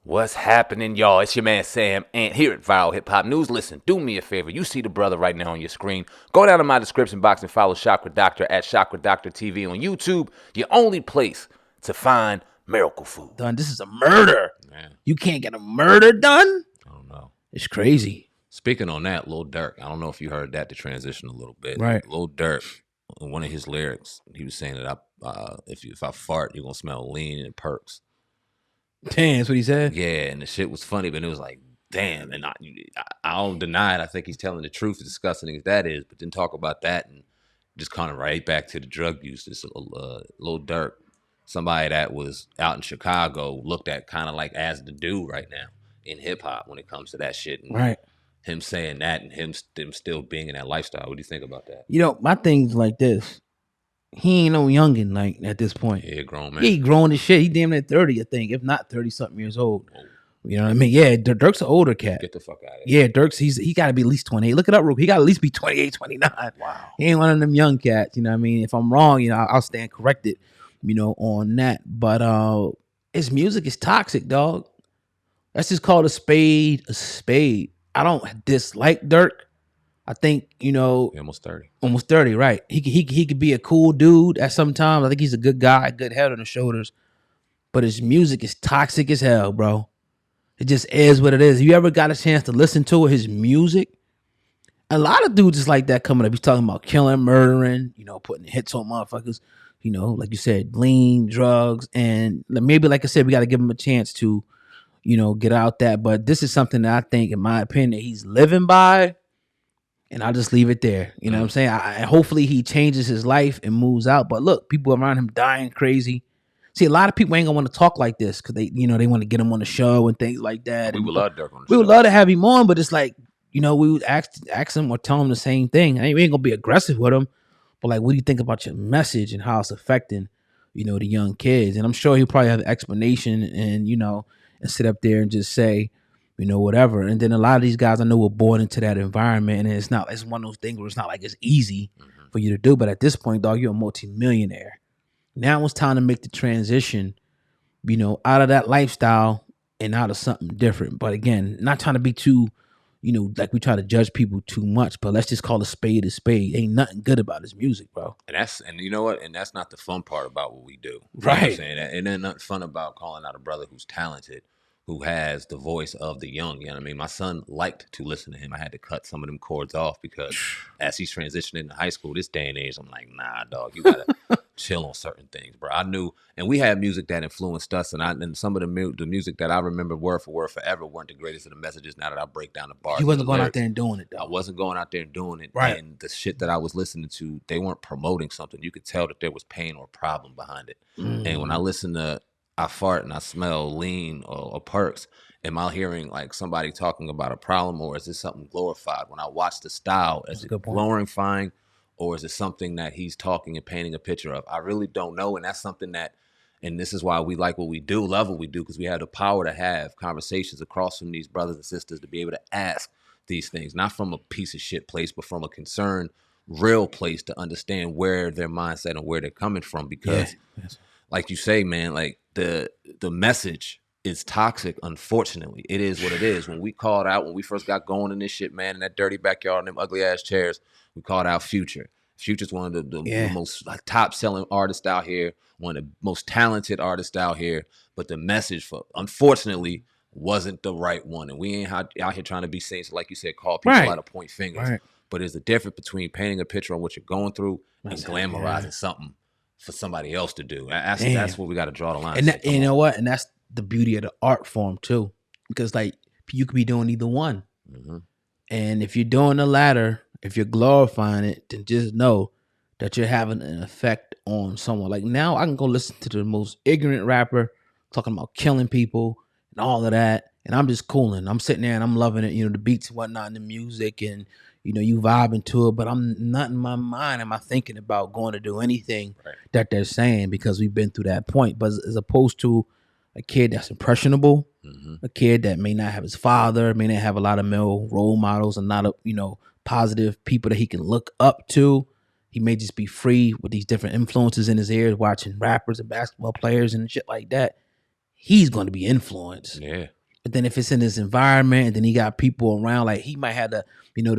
What's happening, y'all? It's your man Sam, and here at Viral Hip Hop News. Listen, do me a favor. You see the brother right now on your screen. Go down to my description box and follow Chakra Doctor at Chakra Doctor TV on YouTube. Your only place to find miracle food. Done. This is a murder. Man, You can't get a murder done. I don't know. It's crazy. Speaking on that, Lil Durk, I don't know if you heard that to transition a little bit. Right. Lil Durk, in one of his lyrics, he was saying that if I fart, you're gonna smell lean and perks. Damn, that's what he said. Yeah, and the shit was funny, but it was like, damn. And I don't deny it. I think he's telling the truth, as disgusting as that is. But then talk about that and just kind of right back to the drug use. This Lil Durk, somebody that was out in Chicago, looked at kind of like as the dude right now in hip hop when it comes to that shit. And Right. him saying that and him still being in that lifestyle. What do you think about that? You know, my thing's like this. He ain't no youngin' like at this point. Yeah, grown man. He grown as shit. He damn near 30, I think, if not 30-something years old. You know what I mean? Yeah, Dirk's an older cat. Get the fuck out of here. Yeah, Dirk's he got to be at least 28. Look it up, real quick. He got to at least be 28, 29. Wow. He ain't one of them young cats. You know what I mean? If I'm wrong, you know, I'll stand corrected. You know, on that. But his music is toxic, dog. Let's just call a spade a spade. I don't dislike Dirk. I think, you know, Almost 30. almost 30, right? He could be a cool dude at some times. I think he's a good guy, good head on the shoulders. But his music is toxic as hell, bro. It just is what it is. You ever got a chance to listen to his music? A lot of dudes is like that coming up. He's talking about killing, murdering, you know, putting hits on motherfuckers, you know, like you said, lean, drugs. And maybe, like I said, we got to give him a chance to, you know, get out that. But this is something that I think, in my opinion, that he's living by. And I'll just leave it there. You know what I'm saying? Hopefully he changes his life and moves out. But look, people around him dying crazy. See, a lot of people ain't gonna want to talk like this because they, you know, they want to get him on the show and things like that. We would love Dirk on the We show. would love to have him on, but it's like, you know, we would ask him or tell him the same thing. We ain't gonna be aggressive with him, but like, what do you think about your message and how it's affecting, you know, the young kids? And I'm sure he'll probably have an explanation and, you know, and sit up there and just say, you know, whatever. And then a lot of these guys I know were born into that environment, and it's one of those things where it's not like it's easy for you to do. But at this point, dog, you're a multimillionaire. Now it's time to make the transition, you know, out of that lifestyle and out of something different. But again, not trying to be too, you know, like we try to judge people too much, but let's just call a spade a spade. Ain't nothing good about his music, bro. And you know what? And that's not the fun part about what we do. You Right. know what I'm saying? And then nothing fun about calling out a brother who's talented, who has the voice of the young. You know what I mean? My son liked to listen to him. I had to cut some of them chords off because as he's transitioning into high school this day and age, I'm like, nah, dog, you gotta chill on certain things, bro. I knew, and we had music that influenced us, and some of the music that I remember word for word forever weren't the greatest of the messages. Now that I break down the bars, He wasn't going out lyrics, there and doing it, I though. wasn't going out there and doing it. Right. And the shit that I was listening to, they weren't promoting something. You could tell that there was pain or problem behind it. And when I listen to I fart and I smell lean or perks, am I hearing like somebody talking about a problem, or is this something glorified? When I watch the style, is it glorifying, or is it something that he's talking and painting a picture of? I really don't know. And that's something that, and this is why we like what we do, love what we do, because we have the power to have conversations across from these brothers and sisters to be able to ask these things, not from a piece of shit place, but from a concerned, real place to understand where their mindset and where they're coming from. Because like you say, man, like the message is toxic. Unfortunately, it is what it is. When we called out, when we first got going in this shit, man, in that dirty backyard, in them ugly ass chairs, we called out Future. Future's one of the most like, top selling artists out here, one of the most talented artists out here. But the message, for unfortunately, wasn't the right one. And we ain't out here trying to be saints, like you said, call people out to point fingers. Right. But there's a difference between painting a picture on what you're going through and glamorizing something for somebody else to do. That's where we got to draw the line. And that, you know what? And that's the beauty of the art form too, because like you could be doing either one. And if you're doing the latter, if you're glorifying it, then just know that you're having an effect on someone. Like now I can go listen to the most ignorant rapper talking about killing people and all of that, and I'm just cooling. I'm sitting there and I'm loving it, you know, the beats and whatnot and the music, and you know, you vibing to it, but I'm not in my mind am I thinking about going to do anything that they're saying, because we've been through that point. But as opposed to a kid that's impressionable, a kid that may not have his father, may not have a lot of male role models and not a, you know, positive people that he can look up to. He may just be free with these different influences in his ears, watching rappers and basketball players and shit like that. He's going to be influenced But then if it's in his environment and then he got people around, like he might have the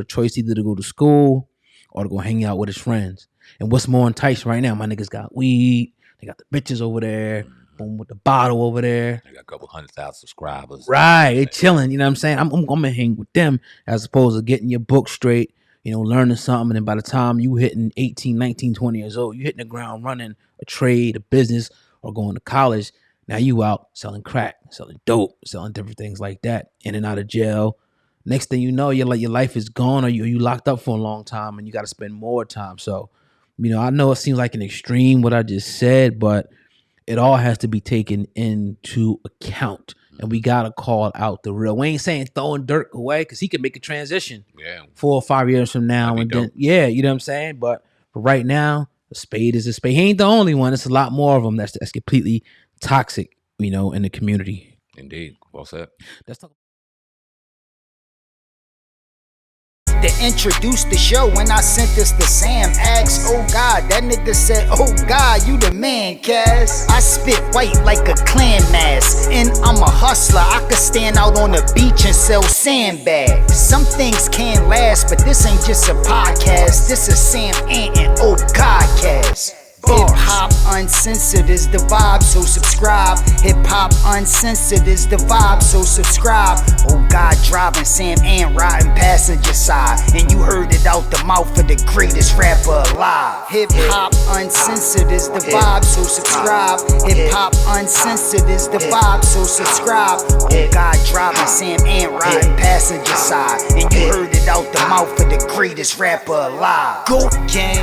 choice either to go to school or to go hang out with his friends. And what's more enticing right now? My niggas got weed. They got the bitches over there. Boom with the bottle over there. They got a couple 100,000 subscribers. Right. They chilling. You know what I'm saying? I'm gonna hang with them as opposed to getting your book straight, learning something. And by the time you hitting 18, 19, 20 years old, you hitting the ground running a trade, a business, or going to college. Now you out selling crack, selling dope, selling different things like that, in and out of jail. Next thing you know, your life is gone, or you locked up for a long time and you got to spend more time. So, I know it seems like an extreme what I just said, but it all has to be taken into account. And we got to call out the real. We ain't saying throwing Durk away because he could make a transition 4 or 5 years from now. And then, you know what I'm saying? But for right now, a spade is a spade. He ain't the only one. It's a lot more of them that's completely toxic, in the community. Indeed. Well said. Let's talk. To introduce the show, when I sent this to Sam, asked, oh God, that nigga said, oh God, you the man, Cass. I spit white like a clan mask, and I'm a hustler. I could stand out on the beach and sell sandbags. Some things can't last, but this ain't just a podcast. This is Sam Ant and oh God, Cass. Hip hop uncensored is the vibe, so subscribe. Hip hop uncensored is the vibe, so subscribe. Oh God, driving Sam and riding passenger side, and you heard it out the mouth of the greatest rapper alive. Hip hop uncensored is the vibe, so subscribe. Hip hop uncensored is the vibe, so subscribe. Oh God, driving Sam and riding passenger side, and you heard it out the mouth of the greatest rapper alive. Go gang.